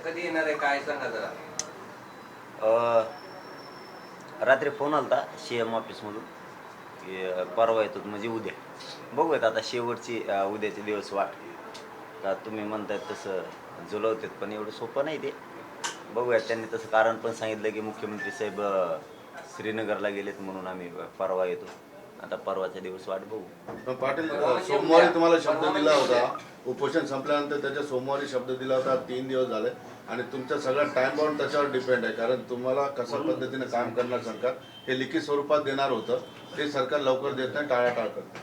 कधी येणार आहे काय सांगा जरा. रात्री फोन आलता CM ऑफिसमधून की परवा येतो म्हणजे उद्या. बघूयात आता शेवटची उद्याचे दिवस वाट का तुम्ही म्हणतायत तसं जुलवतात, पण एवढं सोपं नाही ते. बघूयात. त्यांनी तसं कारण पण सांगितलं की मुख्यमंत्री साहेब श्रीनगरला गेलेत म्हणून आम्ही परवा येतो. आता परवाचा दिवस वाट बघू. पण पाटील, सोमवारी तुम्हाला शब्द दिला होता, उपोषण संपल्यानंतर त्याच्या सोमवारी शब्द दिला होता, 3 दिवस झाले आणि तुमचा सगळा टाइम बाउंड त्याच्यावर डिपेंड आहे. कारण तुम्हाला कशा पद्धतीने काम करणार सरकार हे लिखित स्वरूपात देणार होतं, ते सरकार लवकर देत नाही, टाळाटाळ करतं.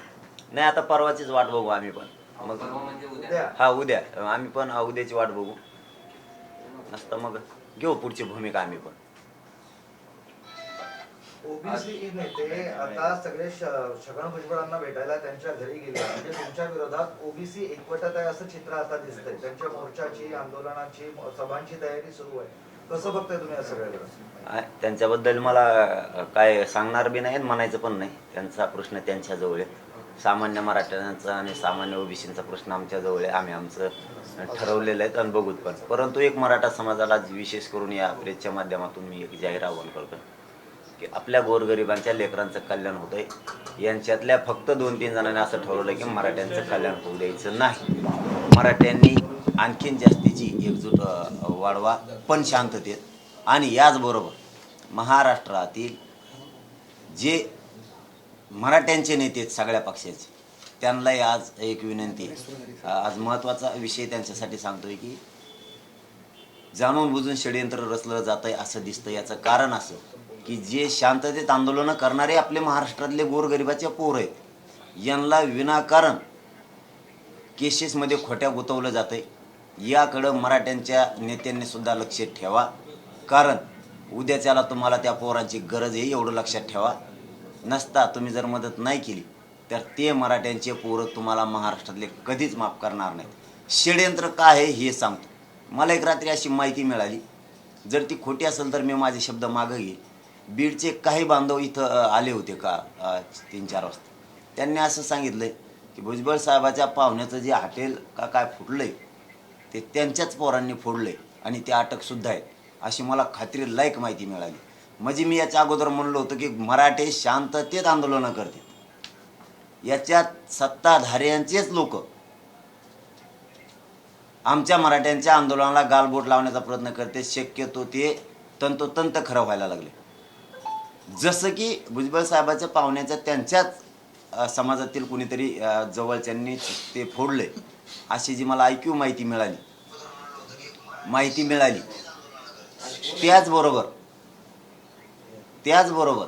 नाही, आता परवाचीच वाट बघू आम्ही पण. मग म्हणजे उद्या हा उद्या आम्ही पण उद्याची वाट बघू. नसतं मग घेऊ पुढची भूमिका आम्ही पण. ओबीसी नेते आता सगळे छगन भुजबळांना भेटायला त्यांच्या घरी गेले, म्हणजे तुमच्या विरोधात ओबीसी एकवटत आहे असं चित्र आता दिसतंय. त्यांच्या मोर्चाची, आंदोलनाची, सभांची तयारी सुरू आहे. कसं बघताय तुम्ही या सगळ्याकडे? त्यांच्याबद्दल मला काय सांगणार बी नाही, म्हणायचं पण नाही. त्यांचा प्रश्न त्यांच्याजवळ आहे. सामान्य मराठ्यांचा आणि सामान्य ओबीसींचा प्रश्न आमच्याजवळ आहे. आम्ही आमचं ठरवलेलं आहे आणि बघूत पण. परंतु एक मराठा समाजाला विशेष करून या प्रेसच्या माध्यमातून मी एक जाहीर आवाहन करतो की आपल्या गोरगरिबांच्या लेकरांचं कल्याण होत आहे. यांच्यातल्या फक्त 2-3 जणांनी असं ठरवलं की मराठ्यांचं कल्याण होऊ द्यायचं नाही. मराठ्यांनी आणखीन जास्तीची एकजूट वाढवा, पण शांततेत. आणि याचबरोबर महाराष्ट्रातील जे मराठ्यांचे नेते आहेत सगळ्या पक्षाचे, त्यांनाही आज एक विनंती आहे. आज महत्त्वाचा विषय त्यांच्यासाठी सांगतोय की जाणून बुजून षडयंत्र रचलं जात आहे असं दिसतं. याचं कारण असं की जे शांततेत आंदोलनं करणारे आपले महाराष्ट्रातले गोरगरिबाचे पोर आहेत, यांना विनाकारण केसेसमध्ये खोट्या गुंतवलं जातं आहे. याकडं मराठ्यांच्या नेत्यांनी सुद्धा लक्ष ठेवा. कारण उद्याच्याला तुम्हाला त्या पोरांची गरज आहे, एवढं लक्षात ठेवा. नसता तुम्ही जर मदत नाही केली तर ते मराठ्यांचे पोरं तुम्हाला महाराष्ट्रातले कधीच माफ करणार नाहीत. षडयंत्र काय आहे हे सांगतो. मला एक रात्री अशी माहिती मिळाली, जर ती खोटी असेल तर मी माझे शब्द मागं घे. बीडचे काही बांधव इथं आले होते का 3-4 वाजता. त्यांनी असं सांगितलं की भुजबळ साहेबाच्या पाहुण्याचं जे हॉटेल का काय फुटलं आहे ते त्यांच्याच पोरांनी फोडलं आहे आणि ते अटकसुद्धा आहेत, अशी मला खात्रीलायक माहिती मिळाली. म्हणजे मी याच्या अगोदर म्हणलो होतं की मराठे शांततेत आंदोलनं करतात. याच्यात सत्ताधाऱ्यांचेच लोक आमच्या मराठ्यांच्या आंदोलनाला गालबोट लावण्याचा प्रयत्न करते. शक्यतो ते तंतोतंत खरं व्हायला लागले. जसं की भुजबळ साहेबाच्या पाहुण्याच्या त्यांच्याच समाजातील कुणीतरी जवळच्यांनी ते फोडले, अशी जी मला IQ माहिती मिळाली. त्याचबरोबर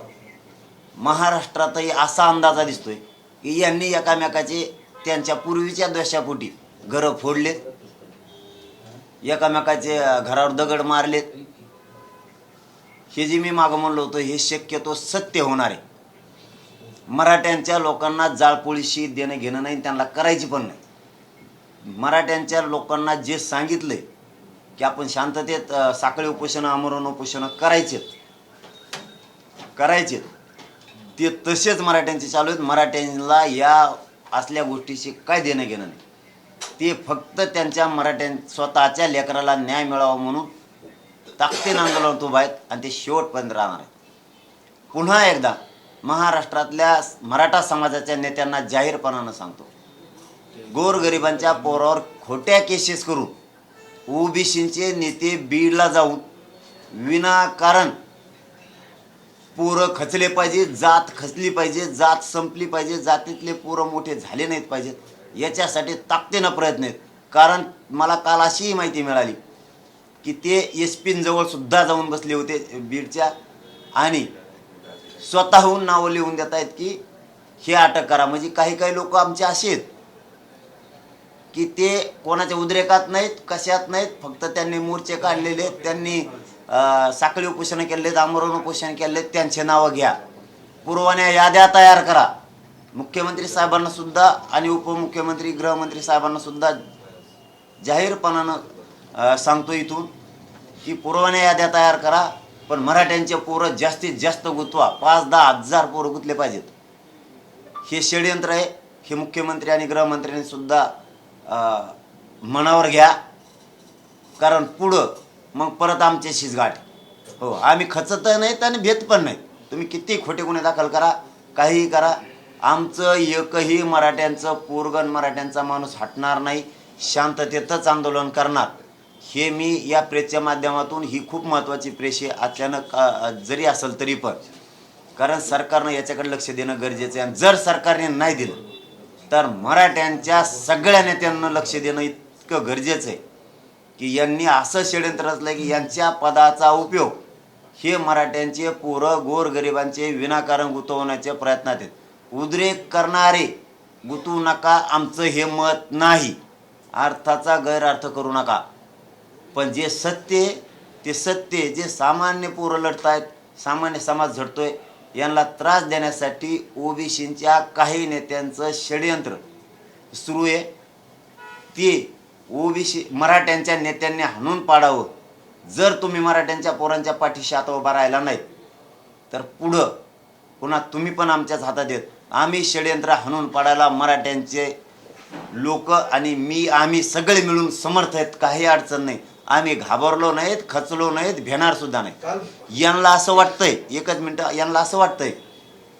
महाराष्ट्रातही असा अंदाजा दिसतोय की यांनी एकामेकाचे त्यांच्या पूर्वीच्या दशापोटी घरं फोडलेत, एकामेकाचे घरावर दगड मारलेत. हे जे मी मागं म्हणलो होतं हे शक्यतो सत्य होणार आहे. मराठ्यांच्या लोकांना जाळपोळीशी देणं घेणं नाही, त्यांना करायची पण नाही. मराठ्यांच्या लोकांना जे सांगितलंय की आपण शांततेत साखळी उपोषणं, आमरण उपोषणं करायचे ते तसेच मराठ्यांचे चालू आहेत. मराठ्यांना या असल्या गोष्टीशी काय देणं घेणं नाही. ते फक्त त्यांच्या स्वतःच्या लेकराला न्याय मिळावा म्हणून ताकदीनं आंदोलन उभं आहेत आणि ते शेवटपर्यंत राहणार आहेत. पुन्हा एकदा महाराष्ट्रातल्या मराठा समाजाच्या नेत्यांना जाहीरपणानं सांगतो, गोरगरिबांच्या पोरावर खोट्या केसेस करून ओबीसीचे नेते बीडला जाऊन विनाकारण पोरं खचले पाहिजे, जात खचली पाहिजे, जात संपली पाहिजे, जातीतले पोरं मोठे झाले नाहीत पाहिजेत, याच्यासाठी ताकदीनं प्रयत्न आहेत. कारण मला काल अशीही माहिती मिळाली की ते SP जवळ सुद्धा जाऊन बसले होते बीडच्या आणि स्वतःहून नावं लिहून देत आहेत की हे अटक करा. म्हणजे काही लोक आमचे असे आहेत की ते कोणाच्या उद्रेकात नाहीत, कशात नाहीत, फक्त त्यांनी मोर्चे काढलेले, त्यांनी साखळी उपोषणं केलेत, आमरण उपोषण केलेत, त्यांचे नावं घ्या, पुरवण्या याद्या तयार करा. मुख्यमंत्री साहेबांना सुद्धा आणि उपमुख्यमंत्री, गृहमंत्री साहेबांना सुद्धा जाहीरपणानं सांगतो इथून की पुरवण्या याद्या तयार करा, पण मराठ्यांचे पोरं जास्तीत जास्त गुंतवा. 5-10 हजार पोरं गुंतले पाहिजेत. हे षडयंत्र आहे. हे मुख्यमंत्री आणि गृहमंत्र्यांनी सुद्धा मनावर घ्या. कारण पुढं मग परत आमच्याशीच गाठ. हो, आम्ही खचत नाहीत आणि भेट पण नाहीत. तुम्ही किती खोटे गुन्हे दाखल करा, काहीही करा, आमचं एकही मराठ्यांचं पोरगण मराठ्यांचा माणूस हटणार नाही, शांततेतच आंदोलन करणार. हे मी या प्रेसच्या माध्यमातून, ही खूप महत्त्वाची प्रेस आहे अचानक जरी असेल तरी पण, कारण सरकारनं याच्याकडे लक्ष देणं गरजेचं आहे. आणि जर सरकारने नाही दिलं तर मराठ्यांच्या सगळ्या नेत्यांना लक्ष देणं इतकं गरजेचं आहे की यांनी असं षडयंत्र रचलं की यांच्या पदाचा उपयोग हे मराठ्यांचे पोरं गोरगरिबांचे विनाकारण गुंतवण्याच्या प्रयत्नात आहेत. उद्रेक करणारे गुंतवू नका, आमचं हे मत नाही. अर्थाचा गैरअर्थ करू नका, पण जे सत्य ते सत्य, जे सामान्य पोरं लढतायत, सामान्य समाज झडतोय, यांना त्रास देण्यासाठी ओबीसींच्या काही नेत्यांचं षडयंत्र सुरू आहे. ते ओबीसी मराठ्यांच्या नेत्यांनी हाणून पाडावं. जर तुम्ही मराठ्यांच्या पोरांच्या पाठीशी आता उभा राहिला नाहीत तर पुन्हा तुम्ही पण आमच्याच हातात येत. आम्ही षडयंत्र हाणून पाडायला मराठ्यांचे लोक आणि आम्ही सगळे मिळून समर्थ आहेत. काही अडचण नाही. आम्ही घाबरलो नाहीत, खचलो नाहीत, भेणार सुद्धा नाही. यांना असं वाटतंय, एकच मिनटं, यांना असं वाटतंय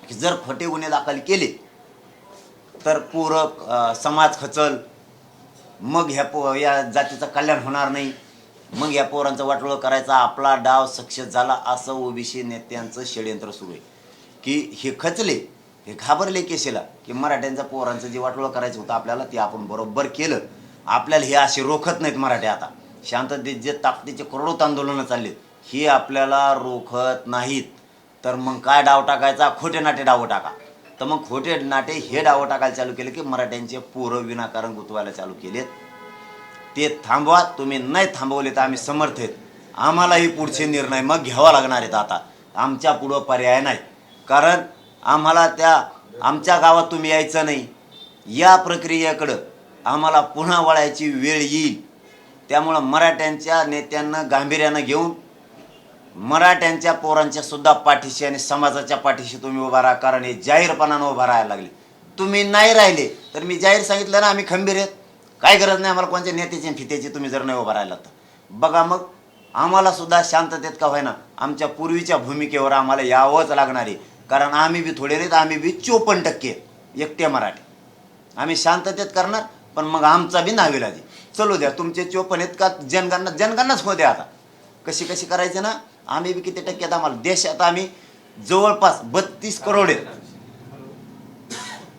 की जर खोटे गुन्हे दाखल केले तर पूरक समाज खचल, मग या जातीचं कल्याण होणार नाही, मग या पोरांचं वाटोळं करायचा आपला डाव सक्सेस झाला, असं ओबीसी नेत्यांचं षडयंत्र सुरू आहे. की हे खचले, हे घाबरले केसेला की मराठ्यांच्या पोरांचं जे वाटोळं करायचं होतं आपल्याला ते आपण बरोबर केलं. आपल्याला हे असे रोखत नाहीत. मराठे आता शांततेत जे ताकदीचे करोडो आंदोलनं चाललेत हे आपल्याला रोखत नाहीत. तर मग काय डाव टाकायचा? खोटे नाटे डाव टाका. तर मग खोटे नाटे हे डाव टाकायला चालू केले की मराठ्यांचे पोरं विनाकारण गुंतवायला चालू केलेत. ते थांबवा. तुम्ही नाही थांबवले तर आम्ही समर्थ आहेत. आम्हालाही पुढचे निर्णय मग घ्यावा लागणार आहेत. आता आमच्या पुढं पर्याय नाही, कारण आम्हाला आमच्या गावात तुम्ही यायचं नाही. या प्रक्रियेकडं आम्हाला पुन्हा वळायची वेळ येईल. त्यामुळं मराठ्यांच्या नेत्यांना गांभीर्यानं घेऊन मराठ्यांच्या पोरांच्या सुद्धा पाठीशी आणि समाजाच्या पाठीशी तुम्ही उभा राहा, कारण हे जाहीरपणानं उभा राहायला लागले. तुम्ही नाही राहिले तर मी जाहीर सांगितलं ना, आम्ही खंबीर आहेत. काय गरज नाही आम्हाला कोणत्या नेत्याची आणि फित्याची. तुम्ही जर नाही उभा राहिला तर बघा, मग आम्हाला सुद्धा शांततेत का होईना आमच्या पूर्वीच्या भूमिकेवर आम्हाला यावंच लागणार आहे. कारण आम्ही बी थोडे नाहीत, आम्ही बी 54% एकटे मराठी. आम्ही शांततेत करणार, पण मग आमचा बी नाविलाज आहे. चलू द्या, तुमचे 54 आहेत का जनगणनाच होऊ द्या. आता कशी करायचे ना, आम्ही बी किती टक्क्यात आम्हाला देशात आम्ही जवळपास 32 करोड आहेत.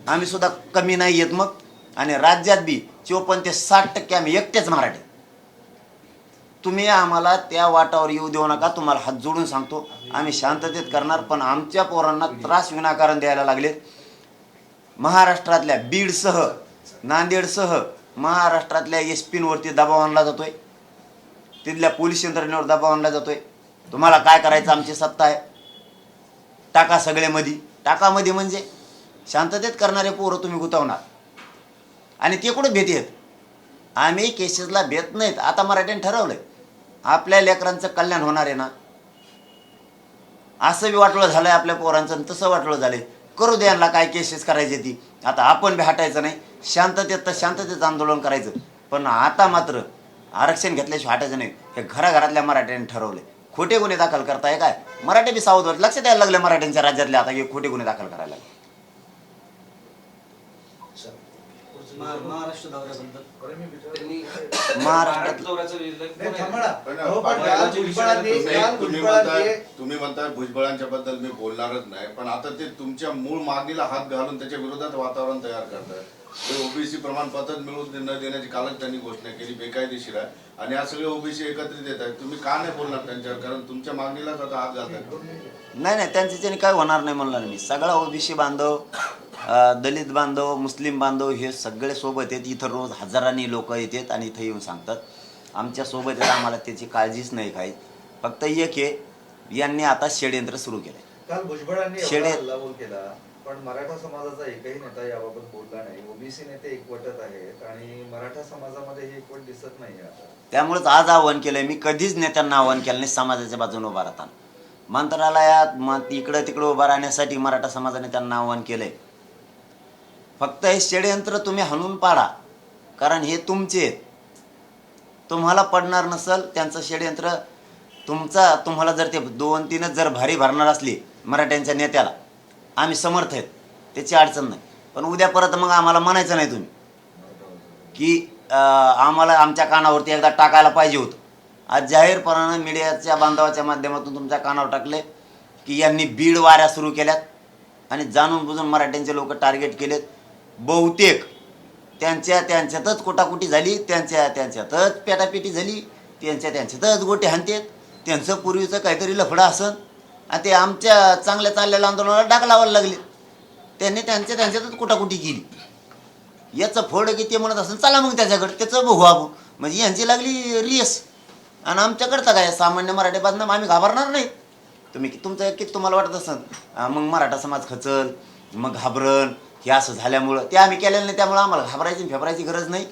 आम्ही सुद्धा कमी नाही येत मग. आणि राज्यात बी 54 ते 60% आम्ही एकटेच मराठी. तुम्ही आम्हाला त्या वाटावर येऊ देऊ नका. तुम्हाला हात जोडून सांगतो, आम्ही शांततेत करणार, पण आमच्या पोरांना त्रास विनाकारण द्यायला लागले. महाराष्ट्रातल्या बीडसह नांदेडसह महाराष्ट्रातल्या एसपींवरती दबाव आणला जातोय, तिथल्या पोलीस यंत्रणेवर दबाव आणला जातोय. तुम्हाला काय करायचं, आमची सत्ता आहे, टाका सगळे मध्ये. टाका मध्ये म्हणजे शांततेत करणारे पोरं तुम्ही गुंतवणार. आणि ते कुठे भेट येत? आम्ही केसेसला भेट नाहीत. आता मराठ्यांनी ठरवलंय आपल्या लेकरांचं कल्याण होणार आहे ना. असं बी वाटलं झालंय आपल्या पोरांचं, तसं वाटलं झालंय. करू द्या यांना काय केसेस करायची ती. आता आपण बी हटायचं नाही, शांततेत आंदोलन करायचं. पण आता मात्र आरक्षण घेतल्याशिवाय हटायचं नाही. हे घराघरातल्या मराठ्यांनी ठरवलंय. खोटे गुन्हे दाखल करताय काय? मराठी बी सावध व्हायला लक्ष द्यायला लागले मराठ्यांच्या राज्यातले आता हे खोटे गुन्हे दाखल करायला लागले. महाराष्ट्र दौऱ्याबद्दल त्यांनी महाराष्ट्रात दौऱ्याचा निर्णय नाही, कोण थांबा आहे? ना. पण हो, पण काल भुजबळांनी तुम्ही म्हणताय भुजबळांच्या बद्दल मी बोलणारच नाही, पण आता ते तुमच्या मूळ मागणीला हात घालून त्याच्या विरोधात वातावरण तयार करताय. ते ओबीसी प्रमाणपत्र मिळवून न देण्याची कालच त्यांनी घोषणा केली, बेकायदेशीर आहे. आणि आज सगळे ओबीसी एकत्रित येत आहेत. तुम्ही का नाही बोलणार त्यांच्यावर? कारण तुमच्या मागणीलाच आता हात घालताय. नाही, त्यांच्याच्याने काय होणार नाही म्हणलं मी. सगळा ओबीसी बांधव, दलित बांधव, मुस्लिम बांधव हे सगळे सोबत आहेत. इथं रोज हजारांनी लोक येतात आणि इथं येऊन सांगतात आमच्या सोबत आहेत. आम्हाला त्याची काळजीच नाही काही. फक्त एक आहे, यांनी आता षडयंत्र सुरू केलंय. काल भुजबळांनी एवढा हल्लाबोल केला, पण मराठा समाजाचा एकही नेता याबाबत बोलला नाही. ओबीसी नेते एकवटत आहेत आणि मराठा समाजामध्ये हे एकवट दिसत नाही आता. त्यामुळेच आज आवाहन केलंय मी. कधीच नेत्यांना आवाहन केलं नाही समाजाच्या बाजूने उभा राहताना. मंत्रालयात इकडं तिकडं उभा राहण्यासाठी मराठा समाजाने त्यांना आवाहन केलंय. फक्त हे षडयंत्र तुम्ही हाणून पाडा, कारण हे तुमचे. तुम्हाला पडणार नसल त्यांचं षडयंत्र तुम्हाला जर ते 2-3च जर भारी भरणार असली मराठ्यांच्या नेत्याला, आम्ही समर्थ आहेत, त्याची अडचण नाही. पण उद्या परत मग आम्हाला म्हणायचं नाही तुम्ही की आम्हाला आमच्या कानावरती एकदा टाकायला पाहिजे होतं. आज जाहीरपणानं मीडियाच्या बांधवाच्या माध्यमातून तुमच्या कानावर टाकले की यांनी बीड वाऱ्या सुरू केल्यात आणि जाणून बुजून मराठ्यांचे लोक टार्गेट केलेत. बहुतेक त्यांच्यातच कोटाकोटी झाली, त्यांच्यातच पेटापेटी झाली, त्यांच्यातच गोटे हाणतेत. त्यांचं पूर्वीचं काहीतरी लफडं असन आणि ते आमच्या चांगल्या चाललेल्या आंदोलनाला डाग लावायला लागले. त्यांनी त्यांच्यातच कोटाकोटी केली. याचं फळ की ते म्हणत असेल चला मग त्याच्याकडे, त्याचं बघू आपण. म्हणजे यांची लागली रियस आणि आमच्याकडचं काय सामान्य मराठी बांधणं आम्ही घाबरणार नाही. तुम्हाला वाटत असेल मग मराठा समाज खचल, मग घाबरण, हे असं झाल्यामुळं ते आम्ही केलेलं नाही, त्यामुळं आम्हाला घाबरायची फेबरायची गरज नाही.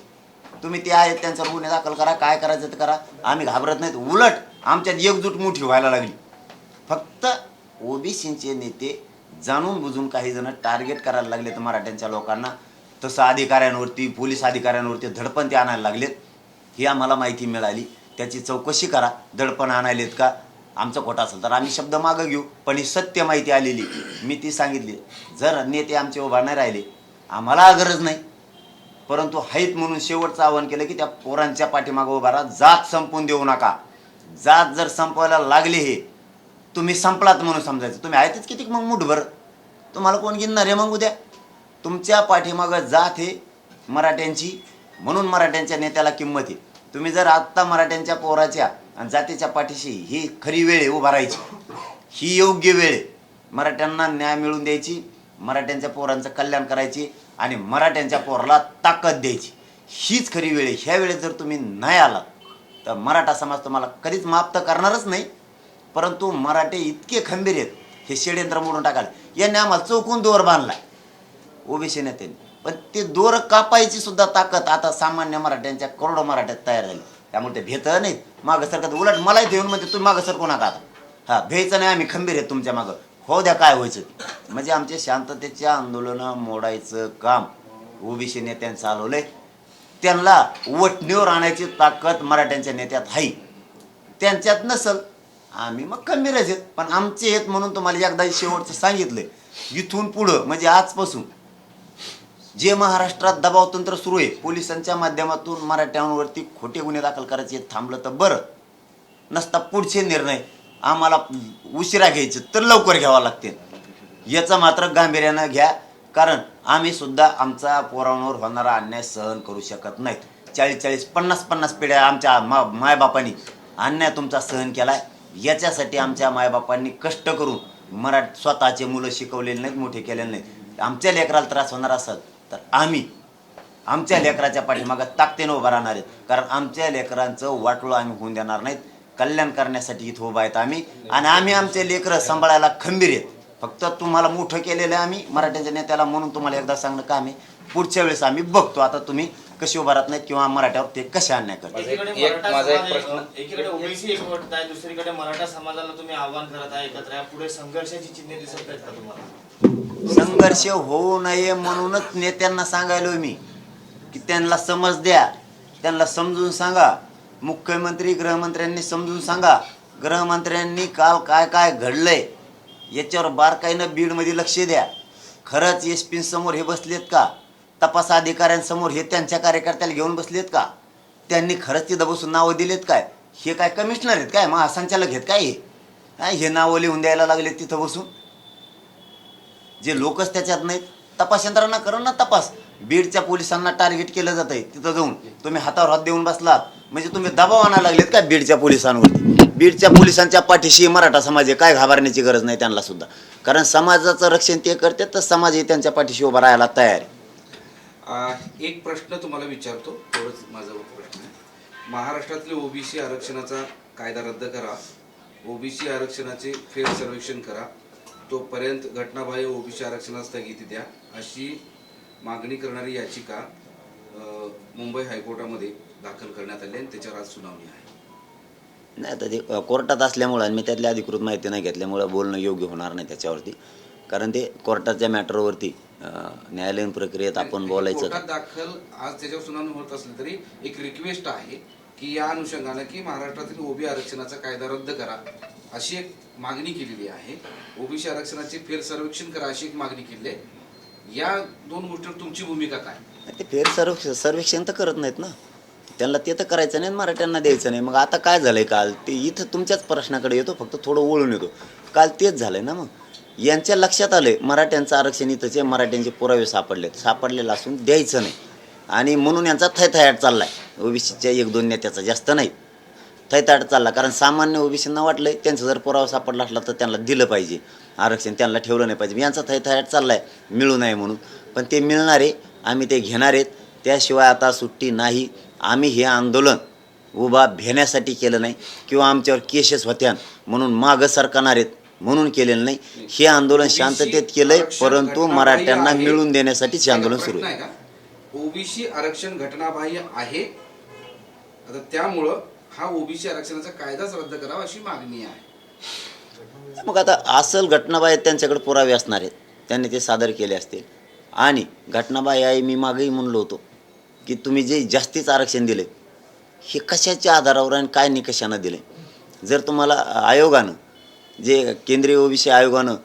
तुम्ही ते आहेत त्यांच्यावर गुन्हे दाखल करा, काय करायचं ते करा, आम्ही घाबरत नाहीत. उलट आमच्यात एकजूट मोठी व्हायला लागली. फक्त ओबीसीचे नेते जाणून बुजून काही जण टार्गेट करायला लागले तर मराठ्यांच्या लोकांना, तसं अधिकाऱ्यांवरती, पोलीस अधिकाऱ्यांवरती दडपण ते आणायला लागलेत. ही आम्हाला माहिती मिळाली. त्याची चौकशी करा, दडपण आणायलेत का. आमचं खोटं असेल तर आम्ही शब्द मागं घेऊ, पण ही सत्य माहिती आलेली मी ती सांगितली. जर नेते आमचे उभा नाही राहिले, आम्हाला गरज नाही, परंतु आहेत म्हणून शेवटचं आवाहन केलं की त्या पोरांच्या पाठीमागं उभा राहा. जात संपवून देऊ नका. जात जर संपवायला लागले हे तुम्ही संपलात म्हणून समजायचं. तुम्ही आहेतच किती मग मुठभर, तुम्हाला कोण गिनणार आहे मग उद्या. तुमच्या पाठीमागं जात हे मराठ्यांची, म्हणून मराठ्यांच्या नेत्याला किंमत आहे. तुम्ही जर आत्ता मराठ्यांच्या पोराच्या आणि जातीच्या पाठीशी ही खरी वेळ आहे उभा राहायची, ही योग्य वेळ आहे. मराठ्यांना न्याय मिळवून द्यायची, मराठ्यांच्या पोरांचं कल्याण करायची आणि मराठ्यांच्या पोराला ताकद द्यायची, हीच खरी वेळ आहे. ह्या वेळेत जर तुम्ही नाही आलात तर मराठा समाज तुम्हाला कधीच माफ तर करणारच नाही. परंतु मराठे इतके खंबीर आहेत, हे षड्यंत्र मोडून टाकाल. यांनी आम्हाला चौकून दोर बांधलाय ओबीसी नेत्यांनी, पण ते दोर कापायची सुद्धा ताकद आता सामान्य मराठ्यांच्या करोडो मराठ्यात तयार झाली. त्यामुळे ते भेट नाहीत मागं सरकत. उलट मलाही येऊन म्हणते तुम्ही मागं सरकू नका आता, हा भ्यायचं नाही, आम्ही खंबीर आहेत तुमच्या मागं, हो द्या काय व्हायचं ते. म्हणजे आमचे शांततेचे आंदोलनं मोडायचं काम ओबीसी नेत्यांनी चालवलंय. त्यांना वटणीवर आणायची ताकद मराठ्यांच्या नेत्यात आहे. त्यांच्यात नसल आम्ही मग खंबीरच आहेत, पण आमचे आहेत म्हणून तुम्हाला एकदा शेवटचं सांगितलंय. इथून पुढं म्हणजे आजपासून जे महाराष्ट्रात दबाव तंत्र सुरू आहे, पोलिसांच्या माध्यमातून मराठ्यांवरती खोटे गुन्हे दाखल करायचे थांबलं तर बरं. नसता पुढचे निर्णय आम्हाला उशिरा घ्यायचे तर लवकर घ्यावा लागते. याचं मात्र गांभीर्यानं घ्या, कारण आम्ही सुद्धा आमचा पोरांवर होणारा अन्याय सहन करू शकत नाहीत. 40-40, 50-50 पिढ्या आमच्या मायबापांनी अन्याय तुमचा सहन केलाय. याच्यासाठी आमच्या मायबापांनी कष्ट करून स्वतःचे मुलं शिकवलेले नाहीत, मोठे केलेले नाहीत. आमच्या लेकराला त्रास होणार असत तर आम्ही आमच्या लेकराच्या पाठीमागं ताकदीनं उभा राहणार आहेत. कारण आमच्या लेकरांचं वाटोळं आम्ही होऊन देणार नाहीत. कल्याण करण्यासाठी इथं उभा आहेत आम्ही, आणि आम्ही आमचे लेकरं सांभाळायला खंबीर आहेत. फक्त तुम्हाला मोठं केलेलं आहे आम्ही मराठ्यांच्या नेत्याला, म्हणून तुम्हाला एकदा सांगणं का आम्ही पुढच्या वेळेस आम्ही बघतो आता तुम्ही कशी उभा राहत नाहीत किंवा मराठ्यावर ते कसे अन्याय करतात. एकीकडे ओबीसी एकवटत आहे, दुसरीकडे मराठा समाजाला तुम्ही आव्हान करत आहे एकत्र. पुढे संघर्षाची चिन्हे दिसत आहेत का तुम्हाला? संघर्ष होऊ नये म्हणूनच नेत्यांना सांगायलो मी की त्यांना समज द्या, त्यांना समजून सांगा. मुख्यमंत्री गृहमंत्र्यांनी समजून सांगा, गृहमंत्र्यांनी काल काय काय घडलंय याच्यावर बारकाईनं बीडमध्ये लक्ष द्या. खरंच SP समोर हे बसलेत का? तपास अधिकाऱ्यांसमोर हे त्यांच्या कार्यकर्त्याला घेऊन बसलेत का? त्यांनी खरंच तिथं बसून नावं दिलेत काय? हे काय कमिशनर आहेत काय, महासंचालक आहेत काय? हे नावं लिहून द्यायला लागले तिथं बसून. जे लोकच त्याच्यात नाहीत. तपास यंत्रणा करा ना तपास. बीडच्या पोलिसांना टार्गेट केलं जात आहे, तिथं जाऊन तुम्ही हातावर हात देऊन बसलात म्हणजे तुम्ही दबाव आणायला लागलेत का बीडच्या पोलिसांवरती? बीडच्या पोलिसांच्या पाठीशी मराठा समाज आहे, काय घाबरण्याची गरज नाही त्यांना सुद्धा. कारण समाजाचं रक्षण ते करते तर समाजही त्यांच्या पाठीशी उभा राहायला तयार आहे. एक प्रश्न तुम्हाला विचारतो, थोडंच माझा प्रश्न आहे. महाराष्ट्रातले ओबीसी आरक्षणाचा कायदा रद्द करा, ओबीसी आरक्षणाचे फेर सर्वेक्षण करा, तोपर्यंत घटनाबाह्य ओबीसी आरक्षणाला स्थगिती द्या, अशी मागणी करणारी याचिका मुंबई हायकोर्टामध्ये दाखल करण्यात आली आणि त्याच्यावर आज सुनावणी आहे. नाही आता ते कोर्टात असल्यामुळं आणि मी त्यातली अधिकृत माहिती नाही घेतल्यामुळं बोलणं योग्य होणार नाही त्याच्यावरती. कारण ते कोर्टाच्या मॅटरवरती न्यायालयीन प्रक्रियेत आपण बोलायचं. कोर्टात दाखल आज त्याच्यावर सुनावणी होत असली तरी एक रिक्वेस्ट आहे की या अनुषंगानं की महाराष्ट्रातील ओबी आरक्षणाचा कायदा रद्द करा अशी एक मागणी केलेली आहे. ओबीसी आरक्षणाचे फेरसर्वेक्षण करा अशी एक मागणी केली आहे. या दोन गोष्टीवर तुमची भूमिका काय? ते सर्वेक्षण तर करत नाहीत ना, त्यांना ते तर करायचं नाही, मराठ्यांना द्यायचं नाही. मग आता काय झालंय काल ते इथं तुमच्याच प्रश्नाकडे येतो, फक्त थोडं वळून येतो. काल तेच झालंय ना, मग यांच्या लक्षात आलंय मराठ्यांचं आरक्षण इथंच आहे, मराठ्यांचे पुरावे सापडलेलं असून द्यायचं नाही. आणि म्हणून यांचा थैथयाट चाललाय ओबीसीच्या 1-2 नेत्याचा, जास्त नाही, थैथयाट चालला. कारण सामान्य ओबीसींना वाटलंय त्यांचा जर पुरावा सापडला असला तर त्यांना दिलं पाहिजे आरक्षण, त्यांना ठेवलं नाही पाहिजे. यांचा थैथयाट चाललाय मिळू नये म्हणून. पण ते मिळणार आहे, आम्ही ते घेणार आहेत, त्याशिवाय आता सुट्टी नाही. आम्ही हे आंदोलन उभा भेण्यासाठी केलं नाही किंवा आमच्यावर केसेस होत्या म्हणून मागं सरकणार आहेत म्हणून केलेलं नाही. हे आंदोलन शांततेत केलंय, परंतु मराठ्यांना मिळून देण्यासाठीच हे आंदोलन सुरू आहे. ओबीसी आरक्षण घटनाबाह्य आहे, आता त्यामुळं हा ओबीसी आरक्षणाचा कायदाच रद्द करावा अशी मागणी आहे. मग आता असल घटनाबाह्य त्यांच्याकडे पुरावे असणार आहेत, त्यांनी ते सादर केले असतील. आणि घटनाबाह्य आहे मी मागेही म्हणलो होतो की तुम्ही जे जास्तीच आरक्षण दिले हे कशाच्या आधारावर आणि काय निकषानं दिले. जर तुम्हाला आयोगानं, जे केंद्रीय ओबीसी आयोगानं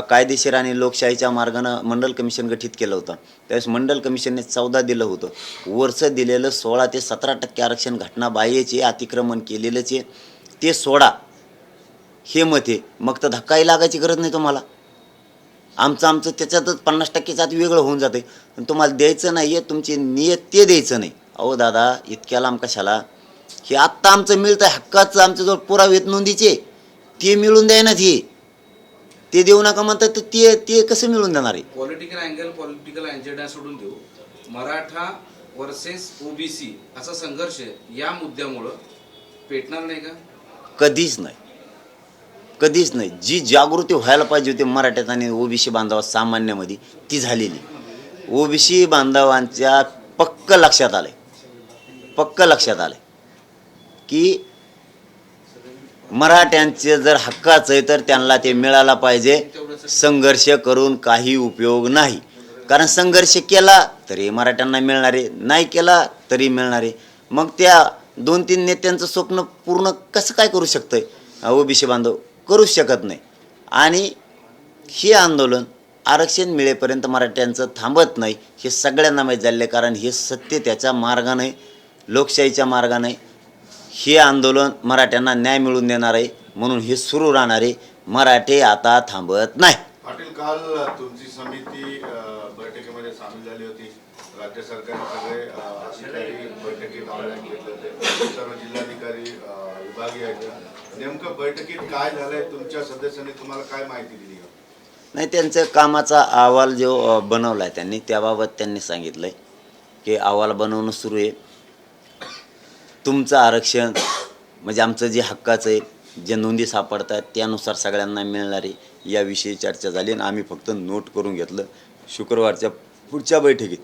कायदेशीर आणि लोकशाहीच्या मार्गानं मंडल कमिशन गठीत केलं होतं, त्यावेळेस मंडल कमिशनने 14 दिलं होतं. वरचं दिलेलं 16 ते 17% आरक्षण घटनाबाह्यचे, अतिक्रमण केलेलंच आहे, ते सोडा हे मत आहे. मग तर धक्काही लागायची गरज नाही तुम्हाला. आमचं त्याच्यातच 50%च्या आत वेगळं होऊन जाते. पण तुम्हाला द्यायचं नाही आहे, तुमची नियत ते द्यायचं नाही. अहो दादा, इतक्या लांब कशाला? हे आत्ता आमचं मिळतं आहे हक्काचं, आमच्याजवळ पुरावेत नोंदीचे, ते मिळून द्यायना. ते देऊ नका म्हणतात तर ते कसं मिळून देणार आहे? पॉलिटिकल अजेंडा सोडून देऊ, मराठा वर्सेस ओबीसी असा संघर्ष या मुद्द्यामुळं पेटणार नाही का? कधीच नाही, कधीच नाही. जी जागृती व्हायला पाहिजे होती मराठ्यात आणि ओबीसी बांधवा सामान्यामध्ये, ती झालेली. ओबीसी बांधवांच्या पक्क लक्षात आलंय की मराठ्यांचे जर हक्काचं आहे तर त्यांना ते मिळाला पाहिजे. संघर्ष करून काही उपयोग नाही, कारण संघर्ष केला तरी मराठ्यांना मिळणार आहे, नाही केला तरी मिळणार आहे. मग त्या 2-3 नेत्यांचं स्वप्न पूर्ण कसं काय करू शकतंय ओबीसी बांधव? करूच शकत नाही. आणि हे आंदोलन आरक्षण मिळेपर्यंत मराठ्यांचं थांबत नाही, हे सगळ्यांना माहीत झालेलं आहे. कारण हे सत्य त्याच्या मार्गाने, लोकशाहीच्या मार्गाने हे आंदोलन मराठ्यांना न्याय मिळवून देणार आहे, म्हणून हे सुरू राहणार आहे. मराठे आता थांबत नाही. पाटील, काल तुमची समिती बैठकीमध्ये सामील झाली होती. राज्य सरकारचे सगळे अधिकारी बैठकीत ऑनलाईन घेतले होते, सर्व जिल्हाधिकारी, विभागीय आयुक्त. नेमकं बैठकीत काय झालंय? तुमच्या सदस्यांनी तुम्हाला काय माहिती दिली? नाही, त्यांचं कामाचा अहवाल जो बनवला आहे त्यांनी, त्याबाबत त्यांनी सांगितलं आहे की अहवाल बनवणं सुरू आहे. तुमचं आरक्षण म्हणजे आमचं जे हक्काचं आहे, जे नोंदी सापडतात त्यानुसार सगळ्यांना मिळणार आहे, याविषयी चर्चा झाली. आणि आम्ही फक्त नोट करून घेतलं. शुक्रवारच्या पुढच्या बैठकीत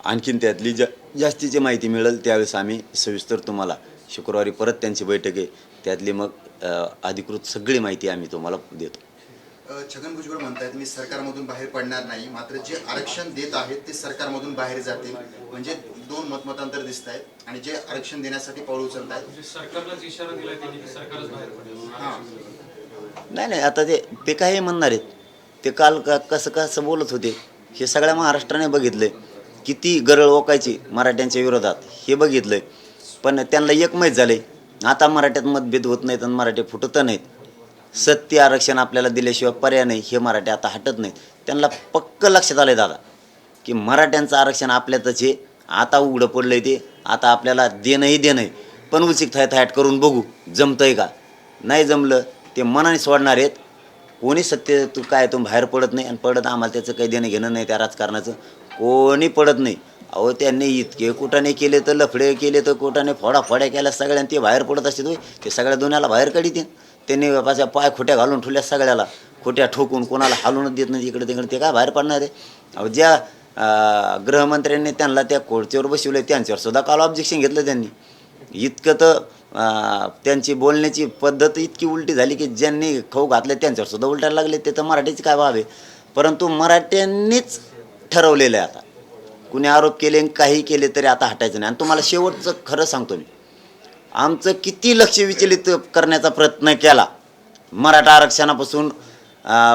आणखीन त्यातली जास्तीची माहिती मिळेल, त्यावेळेस आम्ही सविस्तर तुम्हाला, शुक्रवारी परत त्यांची बैठक आहे, त्यातली मग अधिकृत सगळी माहिती आम्ही तुम्हाला देतो. छगन भुजबळ म्हणतायत मी सरकारमधून बाहेर पडणार नाही, मात्र जे आरक्षण देत आहेत ते सरकारमधून बाहेर जातील. म्हणजे 2 मतमतांतर दिसत आहेत आणि जे आरक्षण देण्यासाठी पाऊल उचलत आहेत सरकारलाच इशारा दिलाय त्यांनी की सरकारच बाहेर पडेल. नाही, आता ते काय म्हणणार आहेत? ते काल कसं बोलत होते हे सगळ्या महाराष्ट्राने बघितलंय. किती गरळ ओकायची मराठ्यांच्या विरोधात हे बघितलंय. पण त्यांना एक माहीत झालंय, आता मराठ्यात मतभेद होत नाहीत आणि मराठे फुटत नाहीत. सत्य आरक्षण आपल्याला दिल्याशिवाय पर्याय नाही, हे मराठे आता हटत नाहीत. त्यांना पक्क लक्षात आलंय दादा की मराठ्यांचं आरक्षण आपल्यातच आहे, आता उघडं पडलंय ते, आता आपल्याला देणंही देणं. पण उचित थायथाट करून बघू जमतंय का. नाही जमलं ते मनाने सोडणार आहेत. कोणी सत्य तू काय तू बाहेर पडत नाही, आणि पडत आम्हाला त्याचं काही देणं घेणं नाही, त्या राजकारणाचं कोणी पडत नाही. अहो, त्यांनी इतके कुटाने केले तर, लफडे केले तर, कुटाने फोडाफोड्या केल्या सगळ्यांनी, ते बाहेर पडत असते तो ते सगळ्या दुनियाला बाहेर काढीते. त्यांनी बापाच्या पाय खोट्या घालून ठेवल्या, सगळ्याला खोट्या ठोकून, कोणाला हालूनच देत नाही इकडे तिकडे. ते काय बाहेर पडणार आहे? अहो, ज्या गृहमंत्र्यांनी त्यांना त्या कोर्चेवर बसवलं त्यांच्यावर सुद्धा काल ऑब्जेक्शन घेतलं त्यांनी. इतकं तर त्यांची बोलण्याची पद्धत इतकी उलटी झाली की ज्यांनी खाऊ घातले त्यांच्यावर सुद्धा उलटायला लागले. ते तर मराठीचे काय भाव आहे. परंतु मराठ्यांनीच ठरवलेलं आहे आता. कुणी आरोप केले काही केले तरी आता हटायचं नाही. आणि तुम्हाला शेवटचं खरं सांगतो मी, आमचं किती लक्ष विचलित करण्याचा प्रयत्न केला, मराठा आरक्षणापासून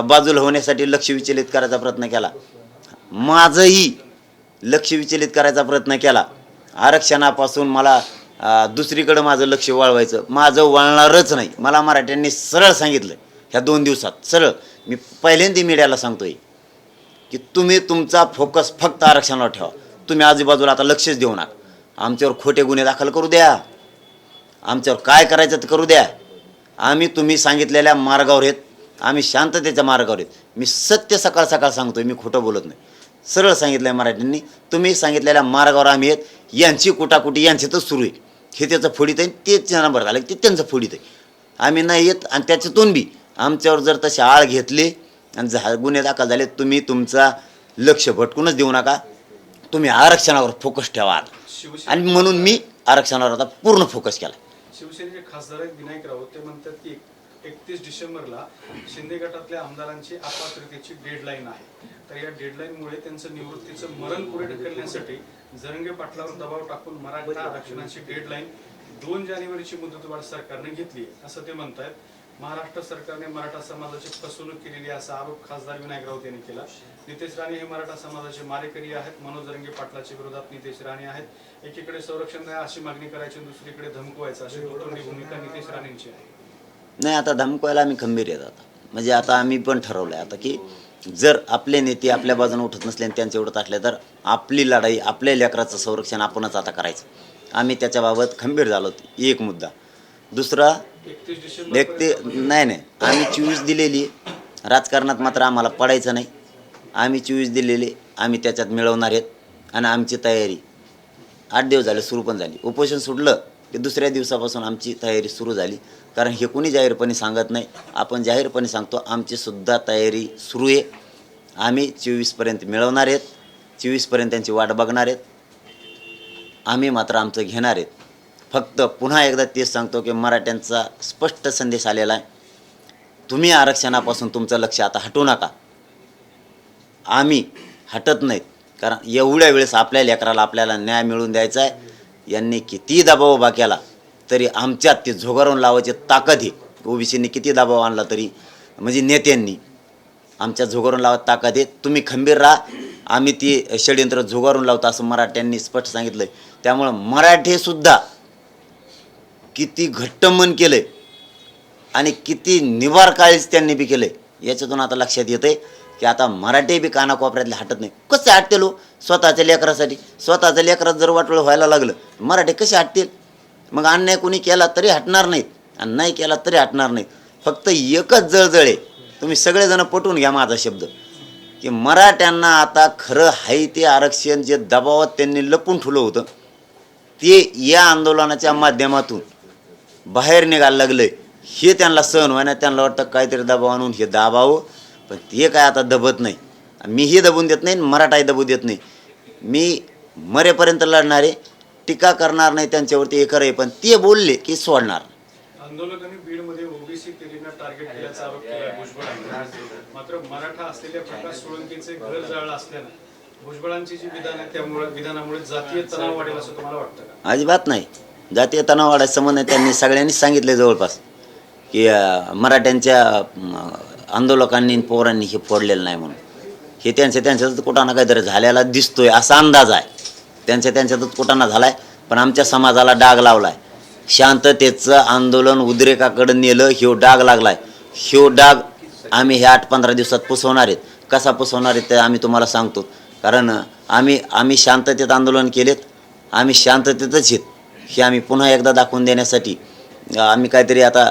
बाजूला होण्यासाठी लक्ष विचलित करायचा प्रयत्न केला, माझंही लक्ष विचलित करायचा प्रयत्न केला, आरक्षणापासून मला दुसरीकडं माझं लक्ष वळवायचं, माझं वळणारच नाही. मला मराठ्यांनी सरळ सांगितलं ह्या 2 दिवसात, सरळ, मी पहिल्यांदा मीडियाला सांगतोय की तुम्ही तुमचा फोकस फक्त आरक्षणावर ठेवा, तुम्ही आजूबाजूला आता लक्षच देऊ नका. आमच्यावर खोटे गुन्हे दाखल करू द्या, आमच्यावर काय करायचं ते करू द्या, आम्ही तुम्ही सांगितलेल्या मार्गावर आहेत, आम्ही शांततेच्या मार्गावर आहेत. मी सत्य सकाळ सकाळ सांगतोय, मी खोटं बोलत नाही. सरळ सांगितलं आहे मराठ्यांनी, तुम्ही सांगितलेल्या मार्गावर आम्ही आहेत. यांची कुटाकुटी यांच्यातच सुरू आहे, हे त्याचं फोडीत आहे, तेच नंबर झालं ते त्यांचं फोडीत आहे. आम्ही नाही येत आणि त्याच्यातून बी आमच्यावर जर तसे आळ घेतले आणि गुन्हे दाखल झाले, तुम्ही तुमचा लक्ष भटकूनच देऊ नका, तुम्ही आरक्षणावर फोकस ठेवा. आणि म्हणून मी आरक्षणावर आता पूर्ण फोकस केला. शिवसेनेचे खासदार आहेत विनायक राऊत, ते म्हणतात की 31 डिसेंबरला शिंदे गटातल्या आमदारांची अपात्रतेची डेडलाईन आहे. तर या डेडलाईनमुळे त्यांचं निवृत्तीचं मरण पुढे ढकलण्यासाठी जरंगे पाटलावर दबाव टाकून मराठा आरक्षणाची डेडलाईन 2 जानेवारीची मुदतवाढ सरकारने घेतली असं ते म्हणतात. महाराष्ट्र सरकारने मराठा समाजाची फसवणूक केलेली असा आरोप खासदार विनायक राऊत यांनी केला. नितेश राणे हे मराठा समाजाचे मारेकरी आहेत, मनोज जरंगे पाटलाच्या विरोधात नितेश राणे आहेत. एकीकडे संरक्षण द्या अशी मागणी करायची, दुसरीकडे धमकवायचं, अशी दुतोंडी भूमिका नितेश राणेंची आहे. नाही, आता धमकवायला आम्ही खंबीर आहेत. आता म्हणजे आता आम्ही पण ठरवलं आहे आता की जर आपले नेते आपल्या बाजूने उठत नसले आणि त्यांचे उठत असले तर आपली लढाई, आपल्या लेकराचं संरक्षण आपणच आता करायचं. आम्ही त्याच्याबाबत खंबीर झालो. एक मुद्दा. दुसरा, 31 डिसेंबर नाही, आम्ही 24 दिलेली, राजकारणात मात्र आम्हाला पडायचं नाही. आम्ही 24 दिलेले, आम्ही त्याच्यात मिळवणार आहेत. आणि आमची तयारी 8 दिवस झाले सुरू पण झाली. उपोषण सुटलं की दुसऱ्या दिवसापासून आमची तयारी सुरू झाली. कारण हे कोणी जाहीरपणे सांगत नाही, आपण जाहीरपणे सांगतो. आमची सुद्धा तयारी सुरू आहे. आम्ही 24पर्यंत मिळवणार आहेत, 24पर्यंत त्यांची वाट बघणार आहेत. आम्ही मात्र आमचं घेणार आहेत. फक्त पुन्हा एकदा तेच सांगतो की मराठ्यांचा स्पष्ट संदेश आलेला आहे, तुम्ही आरक्षणापासून तुमचं लक्ष आता हटवू नका. आम्ही हटत नाहीत, कारण एवढ्या वेळेस आपल्या लेकराला आपल्याला न्याय मिळवून द्यायचा आहे. यांनी किती दबाव उभा केला तरी आमच्यात ते झुगारून लावायची ताकद आहे. ओबीसीने किती दबाव आणला तरी, म्हणजे नेत्यांनी आमच्या झुगारून लावत ताकद आहे. तुम्ही खंबीर राहा, आम्ही ती षडयंत्र झुगारून लावतो असं मराठ्यांनी स्पष्ट सांगितलं आहे. त्यामुळं मराठेसुद्धा किती घट्ट मन केलं आहे आणि किती निवार काळीच त्यांनी बी केलं आहे, याच्यातून आता लक्षात येतं आहे की आता मराठे बी कानाकोपऱ्यातले हटत नाही. कसे हटतील हो स्वतःच्या लेकरासाठी? स्वतःच्या लेकरात जर वाटोळं व्हायला लागलं, मराठे कसे हटतील? मग अन्याय कोणी केला तरी हटणार नाहीत आणि नाही केला तरी हटणार नाहीत. फक्त एकच जळजळ आहे, तुम्ही सगळेजण पटवून घ्या माझा शब्द, की मराठ्यांना आता खरं आहे ते आरक्षण जे दबावात त्यांनी लपून ठेवलं होतं ते या आंदोलनाच्या माध्यमातून बाहेर निघायला लागलं. हे त्यांना सहन व्हायना, त्यांना वाटतं काहीतरी दबाव आणून हे दाबावं, पण ते काय आता दबत नाही. मीही दबून देत नाही, मराठाही दबू देत नाही. मी मरेपर्यंत लढणारे, टीका करणार नाही त्यांच्यावरती, हे खरं. पण ते बोलले की सोडणार. आंदोलकांनी बीडमध्ये ओबीसी केलेला टार्गेट केल्याचा आरोप केला भुजबळांनी. मात्र मराठा असलेल्या प्रकाश सोळंकीचे घर जाळलं असल्यानं भुजबळांची जी विधान आहे त्यामुळे विधानामुळे जातीय तणाव वाढेल असं तुम्हाला वाटतं का? अजिबात नाही, जातीय तणाव वाढायचा संबंध नाही. त्यांनी सगळ्यांनीच सांगितले जवळपास की मराठ्यांच्या आंदोलकांनी पोरांनी हे फोडलेलं नाही म्हणून. हे त्यांच्यातच कुठं ना काहीतरी झालेला दिसतोय असा अंदाज आहे. त्यांच्यातच कुठं ना झाला आहे, पण आमच्या समाजाला डाग लावला आहे. शांततेचं आंदोलन उद्रेकाकडे नेलं, ह्यो डाग लागला आहे. ह्यो डाग आम्ही हे 8-15 दिवसात पुसवणार आहेत. कसा पुसवणार आहेत ते आम्ही तुम्हाला सांगतो. कारण आम्ही शांततेत आंदोलन केलेत, आम्ही शांततेतच आहेत हे आम्ही पुन्हा एकदा दाखवून देण्यासाठी आम्ही काहीतरी आता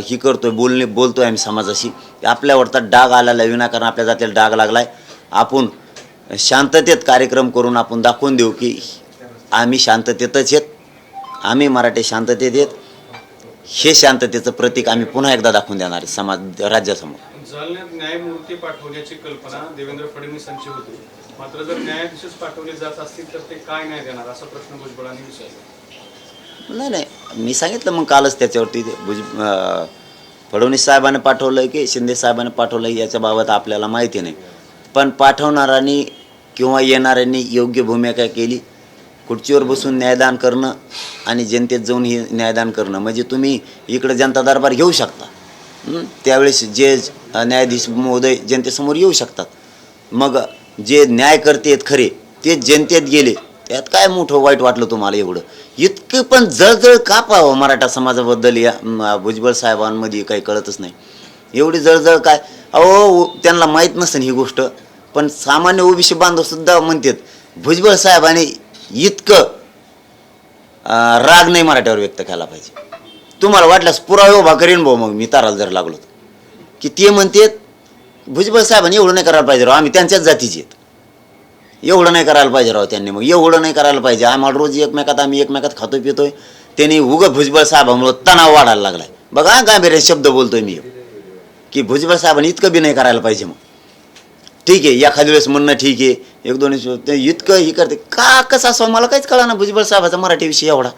ही करतोय, बोलतोय आम्ही समाजाशी. आपल्यावरचा डाग आलेला आहे, विनाकारण आपल्या जातीला डाग लागला आहे. आपण शांततेत कार्यक्रम करून आपण दाखवून देऊ की आम्ही शांततेतच आहेत, आम्ही मराठी शांततेत आहेत. हे शांततेचं प्रतीक आम्ही पुन्हा एकदा दाखवून देणार आहे समाज राज्यासमोर. जालन्यात न्यायमूर्ती पाठवण्याची कल्पना देवेंद्र फडणवीसांची होती. मात्र जर न्यायाधीशच पाठवले जात असतील तर ते काय न्याय देणार असा प्रश्न भुजबळांनी विचारला. नाही, मी सांगितलं मग कालच त्याच्यावरती. फडणवीस साहेबांनी पाठवलं की शिंदे साहेबांनी पाठवलं याच्याबाबत आपल्याला माहिती नाही. पण पाठवणाऱ्यांनी किंवा येणाऱ्यांनी योग्य भूमिका केली खुर्चीवर बसून न्यायदान करणं आणि जनतेत जाऊन हे न्यायदान करणं म्हणजे तुम्ही इकडं जनता दरबार घेऊ शकता. त्यावेळेस जे न्यायाधीश महोदय जनतेसमोर येऊ शकतात. मग जे न्यायकर्ते आहेत खरे ते जनतेत गेले, त्यात काय मोठं वाईट वाटलं तुम्हाला एवढं? इतकं पण जळजळ का पाहावं मराठा समाजाबद्दल या भुजबळ साहेबांमध्ये काही कळतच नाही. एवढी जळजळ काय? अहो त्यांना माहीत नसेल ही गोष्ट, पण सामान्य ओबीसी बांधवसुद्धा म्हणतात भुजबळ साहेबांनी इतकं राग नाही मराठ्यावर व्यक्त केला पाहिजे. तुम्हाला वाटल्यास पुरावे उभा करीन भाऊ मग मी ताराला जर लागलो की ते म्हणतात भुजबळ साहेबांनी एवढं नाही करायला पाहिजे राव, आम्ही त्यांच्याच जातीचे आहेत, एवढं नाही करायला पाहिजे राव त्यांनी, मग एवढं नाही करायला पाहिजे. आम्हाला रोज आम्ही एकमेकात खातोय पितोय, त्यांनी उगं भुजबळ साहेबांमुळे तणाव वाढायला लागलाय. बघा काय बरे शब्द बोलतोय मी की भुजबळ साहेबांनी इतकं बी नाही करायला पाहिजे. मग ठीक आहे एखाद्या वेळेस म्हणणं ठीक आहे, एक दोन इतकं ही करते का कसं असं मला काहीच कळा ना भुजबळ साहेबाचा मराठी विषय एवढा.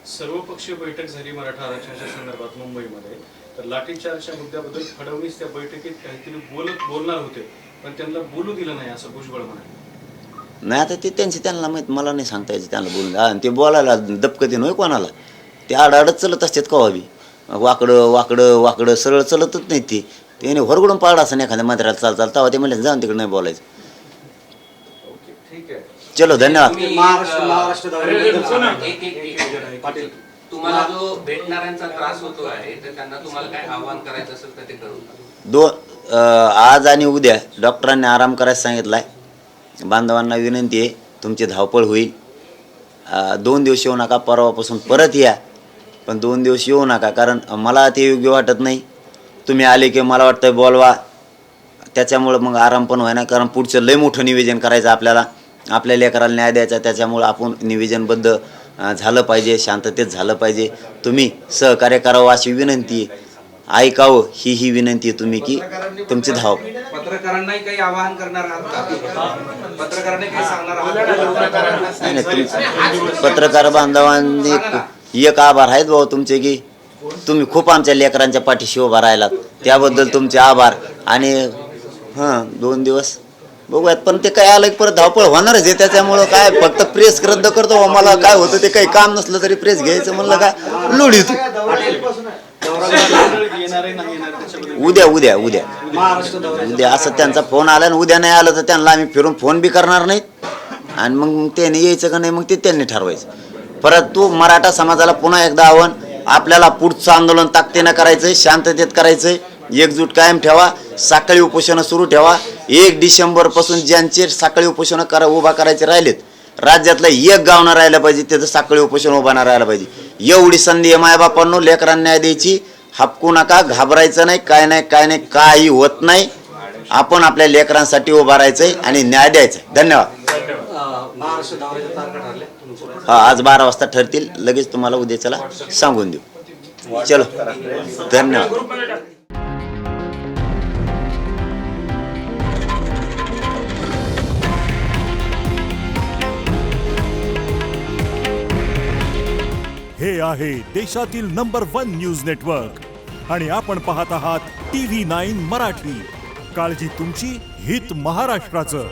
सर्वपक्षीय बैठक झाली मराठा आरक्षणाच्या संदर्भात मुंबईमध्ये, तर लाठीचार्जच्या मुद्द्याबद्दल फडणवीस त्या बैठकीत काहीतरी बोलणार होते, पण त्यांना बोलू दिलं नाही असं भुजबळ म्हणाले. नाही आता ते त्यांना माहीत, मला नाही सांगता यायचं त्यांना बोलून. आणि ते बोलायला दपकते नव्हे कोणाला, ते आडाआडच चलत असतात कवाबी, वाकडं वाकडं वाकडं सरळ चलतच नाही. ते त्याने होरगडून पाडा असं एखाद्या मंत्र्याला चालता तेव्हा ते म्हणले जाऊन तिकडे नाही बोलायचं. ठीक आहे. चलो धन्यवाद. तुम्हाला जो भेटणाऱ्यांचा त्रास होतो आहे तर त्यांना तुम्हाला काय आव्हान करायचं असेल तर ते करू. आज आणि उद्या डॉक्टरांनी आराम करायला सांगितलं आहे. बांधवांना विनंती आहे तुमची धावपळ होईल. 2 दिवस येऊ नका, परवापासून परत या, पण 2 दिवस येऊ नका, कारण मला ते योग्य वाटत नाही. तुम्ही आले की मला वाटतं बोलवा, त्याच्यामुळं मग आराम पण व्हायना, कारण पुढचं लय मोठं निवेदन करायचं आपल्याला, आपल्या लेकराला न्याय द्यायचा. त्याच्यामुळं आपण निवेदनबद्ध झालं पाहिजे, शांततेत झालं पाहिजे. तुम्ही सहकार्य करावं अशी विनंती आहे, ऐकावं ही विनंती आहे तुम्ही की तुमची धाव. पत्रकारांनाही काही आवाहन करणार आहात का? पत्रकारांनी काही सांगणार आहात? नाही नाही, पत्रकार बांधवांनी एक आभार आहेत भाऊ तुमचे की तुम्ही खूप आमच्या लेकरांच्या पाठीशी उभा राहिलात, त्याबद्दल तुमचे आभार. आणि 2 दिवस बघूयात, पण ते काय आलं परत धावपळ होणारच आहे. त्याच्यामुळं काय फक्त प्रेस रद्द करतो, मला काय होतं ते काही काम नसलं तरी प्रेस घ्यायचं म्हणलं काय लोढीत. उद्या उद्या उद्या उद्या असं त्यांचा फोन आला आणि उद्या नाही आलं तर त्यांना आम्ही फिरून फोन बी करणार नाहीत. आणि मग त्याने यायचं का नाही मग ते त्यांनी ठरवायचं. परंतु मराठा समाजाला पुन्हा एकदा आव्हान, आपल्याला पुढचं आंदोलन ताकदीनं करायचंय, शांततेत करायचंय, एकजूट कायम ठेवा, साखळी उपोषणं सुरू ठेवा. 1 डिसेंबरपासून ज्यांचे साखळी उपोषणं उभा करायचे राहिलेत, राज्यातलं एक गाव न राहिलं पाहिजे त्याचं साखळी उपोषण उभा न राहिलं पाहिजे. एवढी संधी आहे मायबापांनो, लेकरांना न्याय द्यायची. हपकू नका, घाबरायचं नाही, काय नाही, काही होत नाही. आपण आपल्या लेकरांसाठी उभा राहायचंय आणि न्याय द्यायचा. धन्यवाद. आज 12 वाजता ठरतील, लगेच तुम्हाला उद्याच्याला सांगून देऊ. चलो धन्यवाद. हे आहे देशातील नंबर 1 न्यूज नेटवर्क आणि आपण पाहत आहात TV9 मराठी. काळजी तुमची, हित महाराष्ट्राचं.